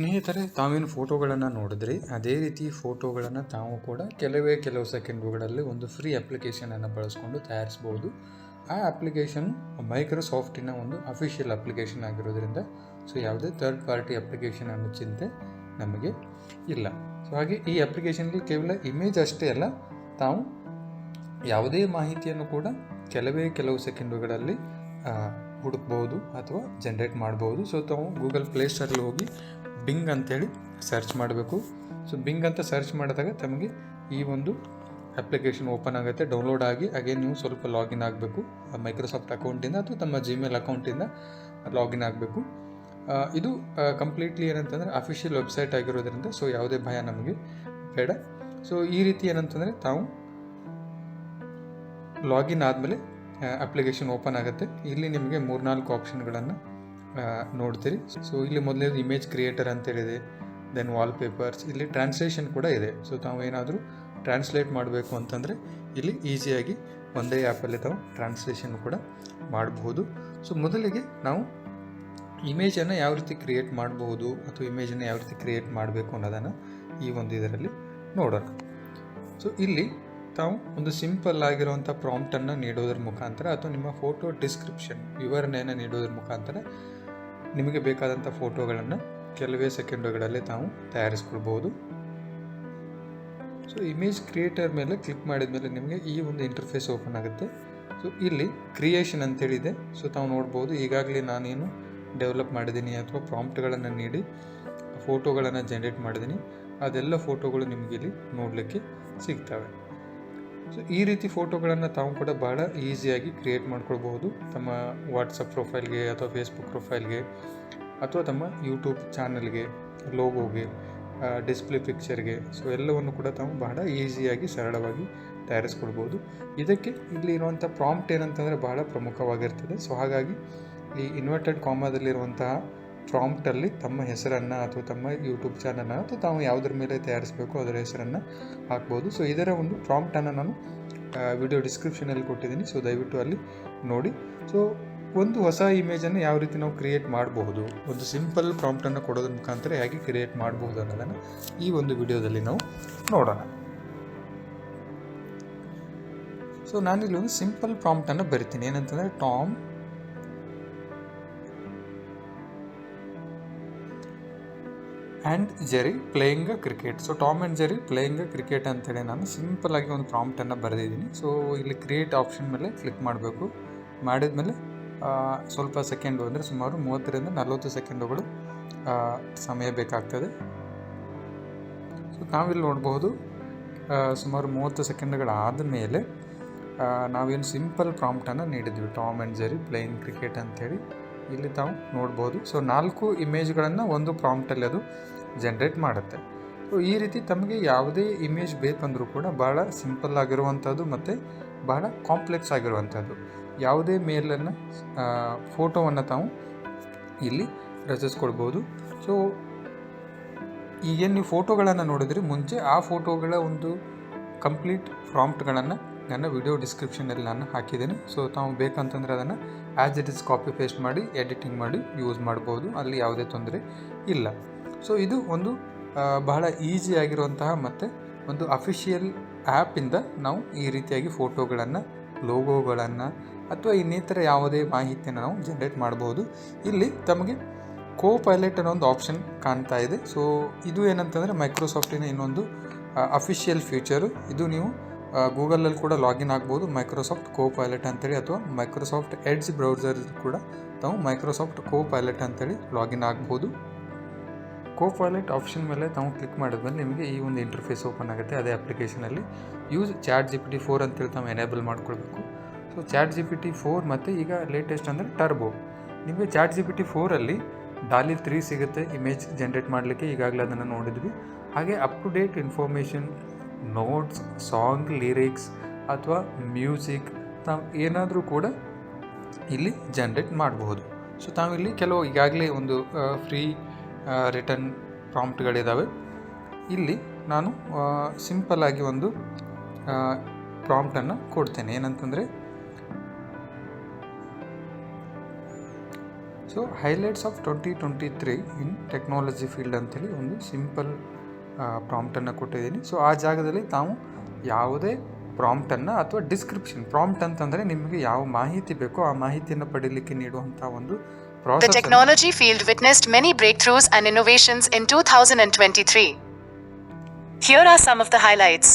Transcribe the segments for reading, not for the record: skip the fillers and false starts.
ಸ್ನೇಹಿತರೆ, ತಾವೇನು ಫೋಟೋಗಳನ್ನು ನೋಡಿದ್ರಿ ಅದೇ ರೀತಿ ಫೋಟೋಗಳನ್ನು ತಾವು ಕೂಡ ಕೆಲವು ಸೆಕೆಂಡುಗಳಲ್ಲಿ ಒಂದು ಫ್ರೀ ಅಪ್ಲಿಕೇಶನನ್ನು ಬಳಸ್ಕೊಂಡು ತಯಾರಿಸ್ಬೋದು. ಆ ಅಪ್ಲಿಕೇಶನ್ ಮೈಕ್ರೋಸಾಫ್ಟಿನ ಒಂದು ಅಫಿಷಿಯಲ್ ಅಪ್ಲಿಕೇಶನ್ ಆಗಿರೋದ್ರಿಂದ ಯಾವುದೇ ಥರ್ಡ್ ಪಾರ್ಟಿ ಅಪ್ಲಿಕೇಶನ್ ಅನ್ನೋ ಚಿಂತೆ ನಮಗೆ ಇಲ್ಲ. ಹಾಗೆ ಈ ಅಪ್ಲಿಕೇಶನ್ಗೆ ಕೇವಲ ಇಮೇಜ್ ಅಷ್ಟೇ ಅಲ್ಲ, ತಾವು ಯಾವುದೇ ಮಾಹಿತಿಯನ್ನು ಕೂಡ ಕೆಲವು ಸೆಕೆಂಡುಗಳಲ್ಲಿ ಹುಡುಕ್ಬೋದು ಅಥವಾ ಜನ್ರೇಟ್ ಮಾಡ್ಬೋದು. ತಾವು ಗೂಗಲ್ ಪ್ಲೇಸ್ಟೋರಲ್ಲಿ ಹೋಗಿ ಬಿಂಗ್ ಅಂತೇಳಿ ಸರ್ಚ್ ಮಾಡಬೇಕು. ಬಿಂಗ್ ಅಂತ ಸರ್ಚ್ ಮಾಡಿದಾಗ ತಮಗೆ ಈ ಒಂದು ಅಪ್ಲಿಕೇಶನ್ ಓಪನ್ ಆಗುತ್ತೆ, ಡೌನ್ಲೋಡ್ ಆಗಿ. ಹಾಗೆ ನೀವು ಸ್ವಲ್ಪ ಲಾಗಿನ್ ಆಗಬೇಕು ಮೈಕ್ರೋಸಾಫ್ಟ್ ಅಕೌಂಟಿಂದ ಅಥವಾ ತಮ್ಮ ಜಿಮೇಲ್ ಅಕೌಂಟಿಂದ ಲಾಗಿನ್ ಆಗಬೇಕು. ಇದು ಕಂಪ್ಲೀಟ್ಲಿ ಏನಂತಂದರೆ ಅಫಿಷಿಯಲ್ ವೆಬ್ಸೈಟ್ ಆಗಿರೋದ್ರಿಂದ ಯಾವುದೇ ಭಯ ನಮಗೆ ಬೇಡ. ಈ ರೀತಿ ಏನಂತಂದರೆ ತಾವು ಲಾಗಿನ್ ಆದಮೇಲೆ ಅಪ್ಲಿಕೇಶನ್ ಓಪನ್ ಆಗುತ್ತೆ. ಇಲ್ಲಿ ನಿಮಗೆ 3-4 ಆಪ್ಷನ್ಗಳನ್ನು ನೋಡ್ತೀರಿ. ಇಲ್ಲಿ ಮೊದಲನೇದು ಇಮೇಜ್ ಕ್ರಿಯೇಟರ್ ಅಂತೇಳಿದೆ, ದೆನ್ ವಾಲ್ಪೇಪರ್ಸ್, ಇಲ್ಲಿ ಟ್ರಾನ್ಸ್ಲೇಷನ್ ಕೂಡ ಇದೆ. ತಾವು ಏನಾದರೂ ಟ್ರಾನ್ಸ್ಲೇಟ್ ಮಾಡಬೇಕು ಅಂತಂದರೆ ಇಲ್ಲಿ ಈಸಿಯಾಗಿ ಒಂದೇ ಆ್ಯಪಲ್ಲಿ ತಾವು ಟ್ರಾನ್ಸ್ಲೇಷನ್ ಕೂಡ ಮಾಡಬಹುದು. ಮೊದಲಿಗೆ ನಾವು ಇಮೇಜನ್ನು ಯಾವ ರೀತಿ ಕ್ರಿಯೇಟ್ ಮಾಡಬಹುದು ಅಥವಾ ಇಮೇಜನ್ನು ಯಾವ ರೀತಿ ಕ್ರಿಯೇಟ್ ಮಾಡಬೇಕು ಅನ್ನೋದನ್ನು ಈ ಒಂದು ಇದರಲ್ಲಿ ನೋಡೋಣ. ಇಲ್ಲಿ ತಾವು ಒಂದು ಸಿಂಪಲ್ ಆಗಿರುವಂಥ ಪ್ರಾಂಪ್ಟನ್ನು ನೀಡೋದ್ರ ಮುಖಾಂತರ ಅಥವಾ ನಿಮ್ಮ ಫೋಟೋ ಡಿಸ್ಕ್ರಿಪ್ಷನ್ ವಿವರಣೆಯನ್ನು ನೀಡೋದ್ರ ಮುಖಾಂತರ ನಿಮಗೆ ಬೇಕಾದಂಥ ಫೋಟೋಗಳನ್ನು ಕೆಲವೇ ಸೆಕೆಂಡುಗಳಲ್ಲಿ ತಾವು ತಯಾರಿಸ್ಕೊಳ್ಬೋದು. ಇಮೇಜ್ ಕ್ರಿಯೇಟರ್ ಮೇಲೆ ಕ್ಲಿಕ್ ಮಾಡಿದ ಮೇಲೆ ನಿಮಗೆ ಈ ಒಂದು ಇಂಟರ್ಫೇಸ್ ಓಪನ್ ಆಗುತ್ತೆ. ಇಲ್ಲಿ ಕ್ರಿಯೇಷನ್ ಅಂತೇಳಿದೆ. ತಾವು ನೋಡ್ಬೋದು, ಈಗಾಗಲೇ ನಾನೇನು ಡೆವಲಪ್ ಮಾಡಿದ್ದೀನಿ ಅಥವಾ ಪ್ರಾಂಪ್ಟ್ಗಳನ್ನು ನೀಡಿ ಫೋಟೋಗಳನ್ನು ಜನ್ರೇಟ್ ಮಾಡಿದ್ದೀನಿ, ಅದೆಲ್ಲ ಫೋಟೋಗಳು ನಿಮಗೆ ಇಲ್ಲಿ ನೋಡಲಿಕ್ಕೆ ಸಿಗ್ತವೆ. ಈ ರೀತಿ ಫೋಟೋಗಳನ್ನು ತಾವು ಕೂಡ ಬಹಳ ಈಸಿಯಾಗಿ ಕ್ರಿಯೇಟ್ ಮಾಡ್ಕೊಳ್ಬಹುದು. ತಮ್ಮ ವಾಟ್ಸಪ್ ಪ್ರೊಫೈಲ್ಗೆ ಅಥವಾ ಫೇಸ್ಬುಕ್ ಪ್ರೊಫೈಲ್ಗೆ ಅಥವಾ ತಮ್ಮ ಯೂಟ್ಯೂಬ್ ಚಾನಲ್ಗೆ, ಲೋಗೋಗೆ, ಡಿಸ್ಪ್ಲೇ ಪಿಕ್ಚರ್ಗೆ, ಎಲ್ಲವನ್ನು ಕೂಡ ತಾವು ಬಹಳ ಈಸಿಯಾಗಿ ಸರಳವಾಗಿ ತಯಾರಿಸ್ಕೊಳ್ಬೋದು. ಇದಕ್ಕೆ ಇಲ್ಲಿ ಇರುವಂಥ ಪ್ರಾಂಪ್ಟ್ ಏನಂತಂದರೆ ಬಹಳ ಪ್ರಮುಖವಾಗಿರ್ತದೆ. ಹಾಗಾಗಿ ಈ ಇನ್ವರ್ಟೆಡ್ ಕಾಮಾದಲ್ಲಿರುವಂತಹ ಪ್ರಾಂಪ್ಟಲ್ಲಿ ತಮ್ಮ ಹೆಸರನ್ನು ಅಥವಾ ತಮ್ಮ ಯೂಟ್ಯೂಬ್ ಚಾನಲ್ನ ಅಥವಾ ತಾವು ಯಾವುದ್ರ ಮೇಲೆ ತಯಾರಿಸಬೇಕು ಅದರ ಹೆಸರನ್ನು ಹಾಕ್ಬೋದು. ಇದರ ಒಂದು ಪ್ರಾಂಪ್ಟನ್ನು ನಾನು ವಿಡಿಯೋ ಡಿಸ್ಕ್ರಿಪ್ಷನಲ್ಲಿ ಕೊಟ್ಟಿದ್ದೀನಿ. ದಯವಿಟ್ಟು ಅಲ್ಲಿ ನೋಡಿ. ಒಂದು ಹೊಸ ಇಮೇಜನ್ನು ಯಾವ ರೀತಿ ನಾವು ಕ್ರಿಯೇಟ್ ಮಾಡಬಹುದು, ಒಂದು ಸಿಂಪಲ್ ಪ್ರಾಂಪ್ಟನ್ನು ಕೊಡೋದ್ರ ಮುಖಾಂತರ ಹೇಗೆ ಕ್ರಿಯೇಟ್ ಮಾಡಬಹುದು ಅನ್ನೋದನ್ನು ಈ ಒಂದು ವಿಡಿಯೋದಲ್ಲಿ ನಾವು ನೋಡೋಣ. ನಾನಿಲ್ಲಿ ಒಂದು ಸಿಂಪಲ್ ಪ್ರಾಂಪ್ಟನ್ನು ಬರಿತೀನಿ. ಏನಂತಂದರೆ Tom and Jerry playing a cricket. Tom and Jerry playing a cricket ಅಂತೇಳಿ ನಾನು ಸಿಂಪಲ್ ಆಗಿ ಒಂದು ಪ್ರಾಂಪ್ಟನ್ನು ಬರೆದಿದ್ದೀನಿ. ಇಲ್ಲಿ ಕ್ರಿಯೇಟ್ ಆಪ್ಷನ್ ಮೇಲೆ ಕ್ಲಿಕ್ ಮಾಡಬೇಕು. ಮಾಡಿದ್ಮೇಲೆ ಸ್ವಲ್ಪ ಸೆಕೆಂಡು ಅಂದರೆ ಸುಮಾರು 30-40 ಸೆಕೆಂಡುಗಳು ಸಮಯ ಬೇಕಾಗ್ತದೆ. ನಾವಿಲ್ಲಿ ನೋಡ್ಬೋದು, ಸುಮಾರು 30 ಸೆಕೆಂಡ್ಗಳಾದ ಮೇಲೆ ನಾವೇನು ಸಿಂಪಲ್ ಪ್ರಾಂಪ್ಟನ್ನು ನೀಡಿದ್ವಿ, Tom and Jerry playing cricket ಅಂಥೇಳಿ ಇಲ್ಲಿ ತಾವು ನೋಡ್ಬೋದು. 4 ಇಮೇಜ್ಗಳನ್ನು ಒಂದು ಪ್ರಾಂಪ್ಟಲ್ಲಿ ಅದು ಜನ್ರೇಟ್ ಮಾಡುತ್ತೆ. ಈ ರೀತಿ ತಮಗೆ ಯಾವುದೇ ಇಮೇಜ್ ಬೇಕಂದರೂ ಕೂಡ ಭಾಳ ಸಿಂಪಲ್ ಆಗಿರುವಂಥದ್ದು ಮತ್ತು ಬಹಳ ಕಾಂಪ್ಲೆಕ್ಸ್ ಆಗಿರುವಂಥದ್ದು ಯಾವುದೇ ಮೇಲನ್ನು ಫೋಟೋವನ್ನು ತಾವು ಇಲ್ಲಿ ರಚಿಸ್ಕೊಳ್ಬೋದು. ಈಗೇನು ನೀವು ಫೋಟೋಗಳನ್ನು ನೋಡಿದ್ರಿ, ಮುಂಚೆ ಆ ಫೋಟೋಗಳ ಒಂದು ಕಂಪ್ಲೀಟ್ ಪ್ರಾಂಪ್ಟ್ಗಳನ್ನು ನನ್ನ ವಿಡಿಯೋ ಡಿಸ್ಕ್ರಿಪ್ಷನಲ್ಲಿ ನಾನು ಹಾಕಿದ್ದೀನಿ. ತಾವು ಬೇಕಂತಂದರೆ ಅದನ್ನು as it is copy paste ಮಾಡಿ ಎಡಿಟಿಂಗ್ ಮಾಡಿ ಯೂಸ್ ಮಾಡ್ಬೋದು, ಅಲ್ಲಿ ಯಾವುದೇ ತೊಂದರೆ ಇಲ್ಲ. ಇದು ಒಂದು ಬಹಳ ಈಸಿ ಆಗಿರುವಂತಹ ಮತ್ತು ಒಂದು ಅಫಿಷಿಯಲ್ ಆ್ಯಪಿಂದ ನಾವು ಈ ರೀತಿಯಾಗಿ ಫೋಟೋಗಳನ್ನು, ಲೋಗೋಗಳನ್ನು ಅಥವಾ ಇನ್ನಿತರ ಯಾವುದೇ ಮಾಹಿತಿಯನ್ನು ನಾವು ಜನ್ರೇಟ್ ಮಾಡ್ಬೋದು. ಇಲ್ಲಿ ತಮಗೆ ಕೋ-ಪೈಲಟ್ ಅನ್ನೋ ಒಂದು ಆಪ್ಷನ್ ಕಾಣ್ತಾ ಇದೆ. ಇದು ಏನಂತಂದರೆ ಮೈಕ್ರೋಸಾಫ್ಟಿನ ಇನ್ನೊಂದು ಅಫಿಷಿಯಲ್ ಫೀಚರು. ಇದು ನೀವು ಗೂಗಲಲ್ಲಿ ಕೂಡ ಲಾಗಿನ್ ಆಗ್ಬೋದು, ಮೈಕ್ರೋಸಾಫ್ಟ್ ಕೋ-ಪೈಲಟ್ ಅಂತೇಳಿ, ಅಥವಾ ಮೈಕ್ರೋಸಾಫ್ಟ್ ಎಡ್ಜ್ ಬ್ರೌಸರ್ ಕೂಡ ತಾವು ಮೈಕ್ರೋಸಾಫ್ಟ್ ಕೋ-ಪೈಲಟ್ ಅಂತೇಳಿ ಲಾಗಿನ್ ಆಗ್ಬೋದು. ಕೋ-ಪೈಲಟ್ ಆಪ್ಷನ್ ಮೇಲೆ ತಾವು ಕ್ಲಿಕ್ ಮಾಡಿದ್ಮೇಲೆ ನಿಮಗೆ ಈ ಒಂದು ಇಂಟರ್ಫೇಸ್ ಓಪನ್ ಆಗುತ್ತೆ. ಅದೇ ಅಪ್ಲಿಕೇಶನಲ್ಲಿ ಯೂಸ್ ChatGPT 4 ಅಂತೇಳಿ ತಾವು ಎನೇಬಲ್ ಮಾಡ್ಕೊಳ್ಬೇಕು. ChatGPT 4 ಮತ್ತು ಈಗ ಲೇಟೆಸ್ಟ್ ಅಂದರೆ ಟರ್ಬೋ. ನಿಮಗೆ ChatGPT 4ಅಲ್ಲಿ DALL-E 3 ಸಿಗುತ್ತೆ ಇಮೇಜ್ ಜನ್ರೇಟ್ ಮಾಡಲಿಕ್ಕೆ, ಈಗಾಗಲೇ ಅದನ್ನು ನೋಡಿದ್ವಿ. ಹಾಗೆ up to date information, notes, song lyrics ಅಥವಾ ಮ್ಯೂಸಿಕ್ ತಾವು ಏನಾದರೂ ಕೂಡ ಇಲ್ಲಿ ಜನ್ರೇಟ್ ಮಾಡಬಹುದು. ತಾವಿಲ್ಲಿ ಕೆಲವು ಈಗಾಗಲೇ ಒಂದು ಫ್ರೀ ರಿಟರ್ನ್ ಪ್ರಾಂಪ್ಟ್ಗಳಿದ್ದಾವೆ. ಇಲ್ಲಿ ನಾನು ಸಿಂಪಲ್ಲಾಗಿ ಒಂದು ಪ್ರಾಂಪ್ಟನ್ನು ಕೊಡ್ತೇನೆ. ಏನಂತಂದರೆ so highlights of 2023 in technology field ಅಂತೇಳಿ ಒಂದು ಸಿಂಪಲ್ ಪ್ರಾಂಪ್ಟನ್ನು ಕೊಟ್ಟಿದ್ದೀನಿ. ಸೊ ಆ ಜಾಗದಲ್ಲಿ ತಾವು ಯಾವುದೇ ಪ್ರಾಂಪ್ಟನ್ನು ಅಥವಾ ಡಿಸ್ಕ್ರಿಪ್ಷನ್, ಪ್ರಾಂಪ್ಟ್ ಅಂತಂದರೆ ನಿಮಗೆ ಯಾವ ಮಾಹಿತಿ ಬೇಕೋ ಆ ಮಾಹಿತಿಯನ್ನು ಪಡೀಲಿಕ್ಕೆ ನೀಡುವಂಥ ಒಂದು The process. technology field witnessed many breakthroughs and innovations in 2023. Here are some of the highlights.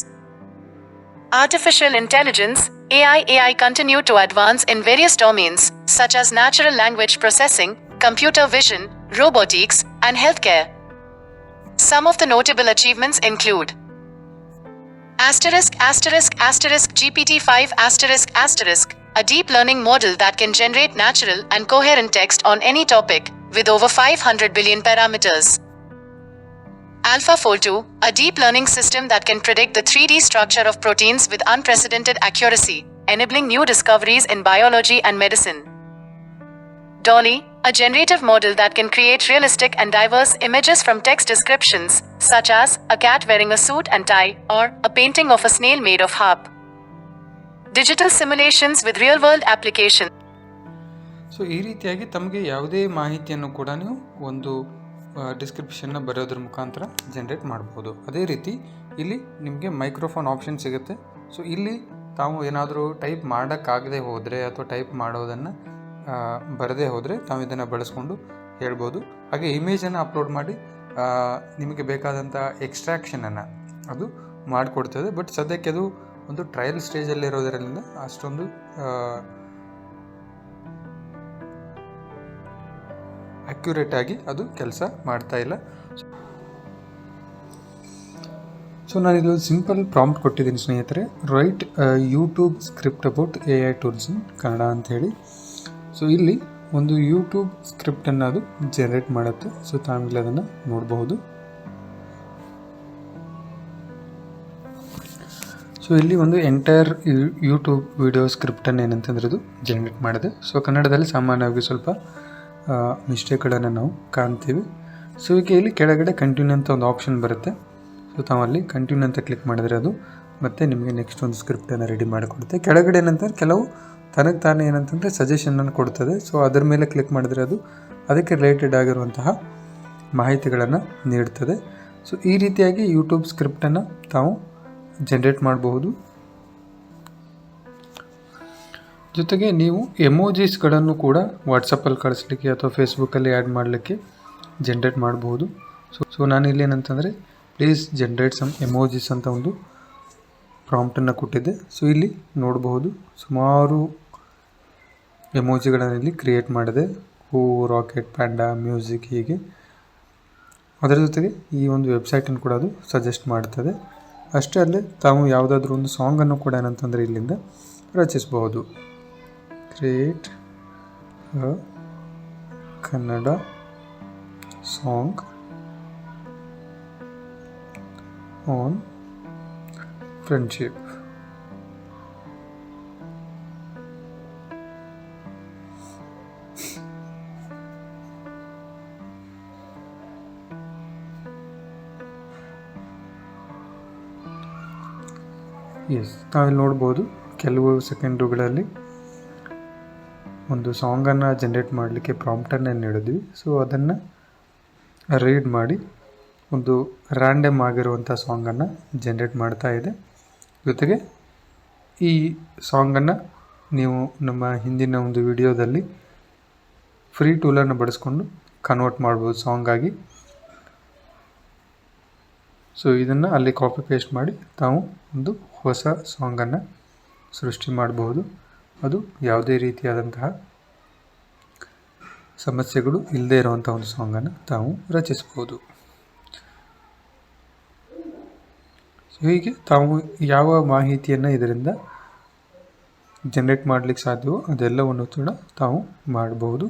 Artificial intelligence (AI) continued to advance in various domains such as natural language processing, computer vision, robotics, and healthcare. Some of the notable achievements include GPT-5 a deep learning model that can generate natural and coherent text on any topic with over 500 billion parameters. AlphaFold 2, a deep learning system that can predict the 3D structure of proteins with unprecedented accuracy, enabling new discoveries in biology and medicine. Dolly, a generative model that can create realistic and diverse images from text descriptions, such as a cat wearing a suit and tie, or a painting of a snail made of harp. Digital simulations with real-world application. So ಈ ರೀತಿಯಾಗಿ ತಮಗೆ ಯಾವುದೇ ಮಾಹಿತಿಯನ್ನು ಕೂಡ ನೀವು ಒಂದು ಡಿಸ್ಕ್ರಿಪ್ಷನ್ನ ಬರೆಯೋದ್ರ ಮುಖಾಂತರ generate ಮಾಡ್ಬೋದು. ಅದೇ ರೀತಿ ಇಲ್ಲಿ ನಿಮಗೆ ಮೈಕ್ರೋಫೋನ್ ಆಪ್ಷನ್ ಸಿಗುತ್ತೆ. ಸೊ ಇಲ್ಲಿ ತಾವು ಏನಾದರೂ ಟೈಪ್ ಮಾಡೋಕ್ಕಾಗದೆ ಹೋದರೆ ಅಥವಾ ಟೈಪ್ ಮಾಡೋದನ್ನು ಬರದೇ ಹೋದರೆ ತಾವು ಇದನ್ನು ಬಳಸ್ಕೊಂಡು ಹೇಳ್ಬೋದು. ಹಾಗೆ ಇಮೇಜನ್ನು ಅಪ್ಲೋಡ್ ಮಾಡಿ ನಿಮಗೆ ಬೇಕಾದಂಥ ಎಕ್ಸ್ಟ್ರಾಕ್ಷನನ್ನು ಅದು ಮಾಡಿಕೊಡ್ತದೆ. ಬಟ್ ಸದ್ಯಕ್ಕೆ ಅದು ಒಂದು ಟ್ರಯಲ್ ಸ್ಟೇಜಲ್ಲಿರೋದರಿಂದ ಅಷ್ಟೊಂದು ಅಕ್ಯುರೇಟಾಗಿ ಅದು ಕೆಲಸ ಮಾಡ್ತಾ ಇಲ್ಲ. ಸೊ ನಾನಿದು ಸಿಂಪಲ್ ಪ್ರಾಂಪ್ಟ್ ಕೊಟ್ಟಿದ್ದೀನಿ ಸ್ನೇಹಿತರೆ, write YouTube script about AI tools in Kannada ಅಂಥೇಳಿ. ಸೊ ಇಲ್ಲಿ ಒಂದು ಯೂಟ್ಯೂಬ್ ಸ್ಕ್ರಿಪ್ಟನ್ನು ಅದು ಜನರೇಟ್ ಮಾಡುತ್ತೆ. ಸೊ ತಾವಿಲ್ಲಿ ಅದನ್ನು ನೋಡಬಹುದು. ಸೊ ಇಲ್ಲಿ ಒಂದು ಎಂಟೈರ್ ಯೂಟ್ಯೂಬ್ ವಿಡಿಯೋ ಸ್ಕ್ರಿಪ್ಟನ್ನು ಏನಂತಂದ್ರೆ ಇದು ಜನರೇಟ್ ಮಾಡಿದೆ. ಸೊ ಕನ್ನಡದಲ್ಲಿ ಸಾಮಾನ್ಯವಾಗಿ ಸ್ವಲ್ಪ ಮಿಸ್ಟೇಕ್ಗಳನ್ನು ನಾವು ಕಾಣ್ತೀವಿ. ಸೊ ಈಗ ಇಲ್ಲಿ ಕೆಳಗಡೆ ಕಂಟಿನ್ಯೂ ಅಂತ ಒಂದು ಆಪ್ಷನ್ ಬರುತ್ತೆ. ಸೊ ತಾವಲ್ಲಿ ಕಂಟಿನ್ಯೂ ಅಂತ ಕ್ಲಿಕ್ ಮಾಡಿದರೆ ಅದು ಮತ್ತೆ ನಿಮಗೆ ನೆಕ್ಸ್ಟ್ ಒಂದು ಸ್ಕ್ರಿಪ್ಟನ್ನು ರೆಡಿ ಮಾಡಿಕೊಡುತ್ತೆ. ಕೆಳಗಡೆ ಏನಂತಂದ್ರೆ ಕೆಲವು ತನಗೆ ತಾನೇ ಏನಂತಂದರೆ ಸಜೆಷನನ್ನು ಕೊಡ್ತದೆ. ಸೊ ಅದರ ಮೇಲೆ ಕ್ಲಿಕ್ ಮಾಡಿದರೆ ಅದು ಅದಕ್ಕೆ ರಿಲೇಟೆಡ್ ಆಗಿರುವಂತಹ ಮಾಹಿತಿಗಳನ್ನು ನೀಡ್ತದೆ. ಸೊ ಈ ರೀತಿಯಾಗಿ ಯೂಟ್ಯೂಬ್ ಸ್ಕ್ರಿಪ್ಟನ್ನು ತಾವು ಜನರೇಟ್ ಮಾಡಬಹುದು. ಜೊತೆಗೆ ನೀವು ಎಮೋಜಿಸ್ಗಳನ್ನು ಕೂಡ ವಾಟ್ಸಪ್ಪಲ್ಲಿ ಕಳಿಸ್ಲಿಕ್ಕೆ ಅಥವಾ ಫೇಸ್ಬುಕ್ಕಲ್ಲಿ ಆ್ಯಡ್ ಮಾಡಲಿಕ್ಕೆ ಜನ್ರೇಟ್ ಮಾಡಬಹುದು. ಸೊ ನಾನಿಲ್ಲಿ ಏನಂತಂದರೆ ಪ್ಲೀಸ್ ಜನ್ರೇಟ್ ಸಮ್ ಎಮೋಜಿಸ್ ಅಂತ ಒಂದು ಪ್ರಾಂಪ್ಟನ್ನು ಕೊಟ್ಟಿದ್ದೆ. ಸೊ ಇಲ್ಲಿ ನೋಡಬಹುದು ಸುಮಾರು ಎಮೋಜಿಗಳನ್ನು ಇಲ್ಲಿ ಕ್ರಿಯೇಟ್ ಮಾಡಿದೆ. ಹೂವು, ರಾಕೆಟ್, ಪ್ಯಾಂಡಾ, ಮ್ಯೂಸಿಕ್, ಹೀಗೆ. ಅದರ ಜೊತೆಗೆ ಈ ಒಂದು ವೆಬ್ಸೈಟನ್ನು ಕೂಡ ಅದು ಸಜೆಸ್ಟ್ ಮಾಡ್ತದೆ. ಅಷ್ಟೇ ಅಲ್ಲದೆ ತಾವು ಯಾವುದಾದ್ರೂ ಒಂದು ಸಾಂಗನ್ನು ಕೂಡ ಏನಂತಂದರೆ ಇಲ್ಲಿಂದ ರಚಿಸಬಹುದು. Create a Kannada song on friendship. Yes, ನಾವಿಲ್ಲಿ ನೋಡ್ಬೋದು ಕೆಲವು ಸೆಕೆಂಡುಗಳಲ್ಲಿ ಒಂದು ಸಾಂಗನ್ನು ಜನ್ರೇಟ್ ಮಾಡಲಿಕ್ಕೆ ಪ್ರಾಂಪ್ಟನ್ನು ನೀಡಿದ್ವಿ. ಸೊ ಅದನ್ನು ರೀಡ್ ಮಾಡಿ ಒಂದು ರ್ಯಾಂಡಮ್ ಆಗಿರುವಂಥ ಸಾಂಗನ್ನು ಜನ್ರೇಟ್ ಮಾಡ್ತಾ ಇದೆ. ಜೊತೆಗೆ ಈ ಸಾಂಗನ್ನು ನೀವು ನಮ್ಮ ಹಿಂದಿನ ಒಂದು ವಿಡಿಯೋದಲ್ಲಿ ಫ್ರೀ ಟೂಲನ್ನು ಬಳಸ್ಕೊಂಡು ಕನ್ವರ್ಟ್ ಮಾಡ್ಬೋದು ಸಾಂಗಾಗಿ. ಸೊ ಇದನ್ನು ಅಲ್ಲಿ ಕಾಪಿ ಪೇಸ್ಟ್ ಮಾಡಿ ತಾವು ಒಂದು ಹೊಸ ಸಾಂಗನ್ನು ಸೃಷ್ಟಿ ಮಾಡಬಹುದು. ಅದು ಯಾವುದೇ ರೀತಿಯಾದಂತಹ ಸಮಸ್ಯೆಗಳು ಇಲ್ಲದೇ ಇರುವಂಥ ಒಂದು ಸಾಂಗನ್ನು ತಾವು ರಚಿಸ್ಬೋದು. ಹೀಗೆ ತಾವು ಯಾವ ಮಾಹಿತಿಯನ್ನು ಇದರಿಂದ ಜನರೇಟ್ ಮಾಡಲಿಕ್ಕೆ ಸಾಧ್ಯವೋ ಅದೆಲ್ಲವನ್ನು ಕೂಡ ತಾವು ಮಾಡಬಹುದು.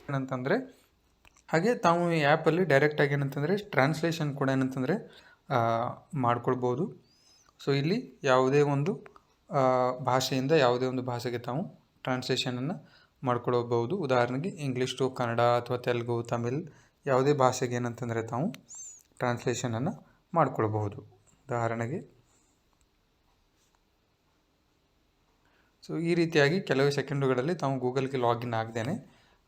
ಏನಂತಂದರೆ ಹಾಗೆ ತಾವು ಈ ಆ್ಯಪಲ್ಲಿ ಡೈರೆಕ್ಟಾಗಿ ಏನಂತಂದರೆ ಟ್ರಾನ್ಸ್ಲೇಷನ್ ಕೂಡ ಏನಂತಂದರೆ ಮಾಡ್ಕೊಳ್ಬೋದು. ಸೊ ಇಲ್ಲಿ ಯಾವುದೇ ಒಂದು ಭಾಷೆಯಿಂದ ಯಾವುದೇ ಒಂದು ಭಾಷೆಗೆ ತಾವು ಟ್ರಾನ್ಸ್ಲೇಷನನ್ನು ಮಾಡ್ಕೊಳ್ಬೋದು. ಉದಾಹರಣೆಗೆ ಇಂಗ್ಲೀಷ್ ಟು ಕನ್ನಡ ಅಥವಾ ತೆಲುಗು, ತಮಿಳ್ ಯಾವುದೇ ಭಾಷೆಗೆ ಏನಂತಂದರೆ ತಾವು ಟ್ರಾನ್ಸ್ಲೇಷನನ್ನು ಮಾಡ್ಕೊಳ್ಬಹುದು. ಉದಾಹರಣೆಗೆ ಸೊ ಈ ರೀತಿಯಾಗಿ ಕೆಲವೇ ಸೆಕೆಂಡುಗಳಲ್ಲಿ ತಾವು ಗೂಗಲ್ಗೆ ಲಾಗಿನ್ ಆಗದೇನೆ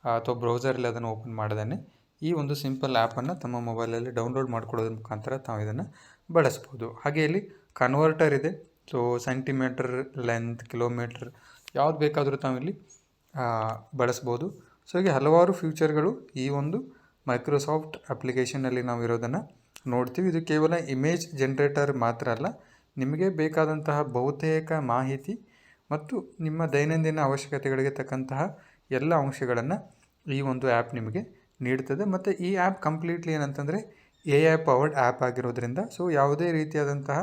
ಅಥವಾ ಬ್ರೌಸರಲ್ಲಿ ಅದನ್ನು ಓಪನ್ ಮಾಡ್ದೇ ಈ ಒಂದು ಸಿಂಪಲ್ ಆ್ಯಪನ್ನು ತಮ್ಮ ಮೊಬೈಲಲ್ಲಿ ಡೌನ್ಲೋಡ್ ಮಾಡ್ಕೊಳ್ಳೋದ್ರ ಮುಖಾಂತರ ತಾವು ಇದನ್ನು ಬಳಸ್ಬೋದು. ಹಾಗೆ ಇಲ್ಲಿ ಕನ್ವರ್ಟರ್ ಇದೆ. ಸೊ ಸೆಂಟಿಮೀಟರ್, ಲೆಂತ್, ಕಿಲೋಮೀಟ್ರ್ ಯಾವ್ದು ಬೇಕಾದರೂ ತಾವಿಲ್ಲಿ ಬಳಸ್ಬೋದು. ಸೊ ಹೀಗೆ ಹಲವಾರು ಫ್ಯೂಚರ್ಗಳು ಈ ಒಂದು ಮೈಕ್ರೋಸಾಫ್ಟ್ ಅಪ್ಲಿಕೇಶನಲ್ಲಿ ನಾವು ಇರೋದನ್ನು ನೋಡ್ತೀವಿ. ಇದು ಕೇವಲ ಇಮೇಜ್ ಜನ್ರೇಟರ್ ಮಾತ್ರ ಅಲ್ಲ, ನಿಮಗೆ ಬೇಕಾದಂತಹ ಬಹುತೇಕ ಮಾಹಿತಿ ಮತ್ತು ನಿಮ್ಮ ದೈನಂದಿನ ಅವಶ್ಯಕತೆಗಳಿಗೆ ತಕ್ಕಂತಹ ಎಲ್ಲ ಅಂಶಗಳನ್ನು ಈ ಒಂದು ಆ್ಯಪ್ ನಿಮಗೆ ನೀಡ್ತದೆ. ಮತ್ತು ಈ ಆ್ಯಪ್ ಕಂಪ್ಲೀಟ್ಲಿ ಏನಂತಂದರೆ AI ಪವರ್ಡ್ ಆ್ಯಪ್ ಆಗಿರೋದ್ರಿಂದ ಸೊ ಯಾವುದೇ ರೀತಿಯಾದಂತಹ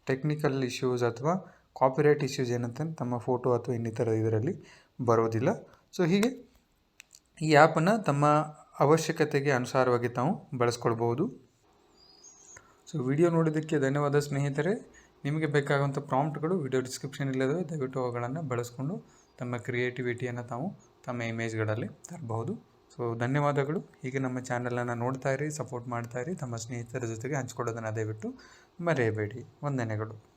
ಟೆಕ್ನಿಕಲ್ ಇಶ್ಯೂಸ್ ಅಥವಾ ಕಾಪಿರೈಟ್ ಇಶ್ಯೂಸ್ ಏನಂತಂದ್ರೆ ತಮ್ಮ ಫೋಟೋ ಅಥವಾ ಇನ್ನಿತರ ಇದರಲ್ಲಿ ಬರೋದಿಲ್ಲ. ಸೊ ಹೀಗೆ ಈ ಆ್ಯಪನ್ನು ತಮ್ಮ ಅವಶ್ಯಕತೆಗೆ ಅನುಸಾರವಾಗಿ ತಾವು ಬಳಸ್ಕೊಳ್ಬೋದು. ಸೊ ವಿಡಿಯೋ ನೋಡೋದಕ್ಕೆ ಧನ್ಯವಾದ ಸ್ನೇಹಿತರೆ. ನಿಮಗೆ ಬೇಕಾಗುವಂಥ ಪ್ರಾಂಪ್ಟ್ಗಳು ವಿಡಿಯೋ ಡಿಸ್ಕ್ರಿಪ್ಷನಲ್ಲಿದ್ದಾವೆ. ದಯವಿಟ್ಟು ಅವುಗಳನ್ನು ಬಳಸ್ಕೊಂಡು ತಮ್ಮ ಕ್ರಿಯೇಟಿವಿಟಿಯನ್ನು ತಾವು ತಮ್ಮ ಇಮೇಜ್ಗಳಲ್ಲಿ ತರಬಹುದು. ಸೊ ಧನ್ಯವಾದಗಳು. ಹೀಗೆ ನಮ್ಮ ಚಾನಲನ್ನು ನೋಡ್ತಾಯಿರಿ, ಸಪೋರ್ಟ್ ಮಾಡ್ತಾಯಿರಿ. ತಮ್ಮ ಸ್ನೇಹಿತರ ಜೊತೆಗೆ ಹಂಚ್ಕೊಳ್ಳೋದನ್ನು ದಯವಿಟ್ಟು ಮರೆಯಬೇಡಿ. ವಂದನೆಗಳು.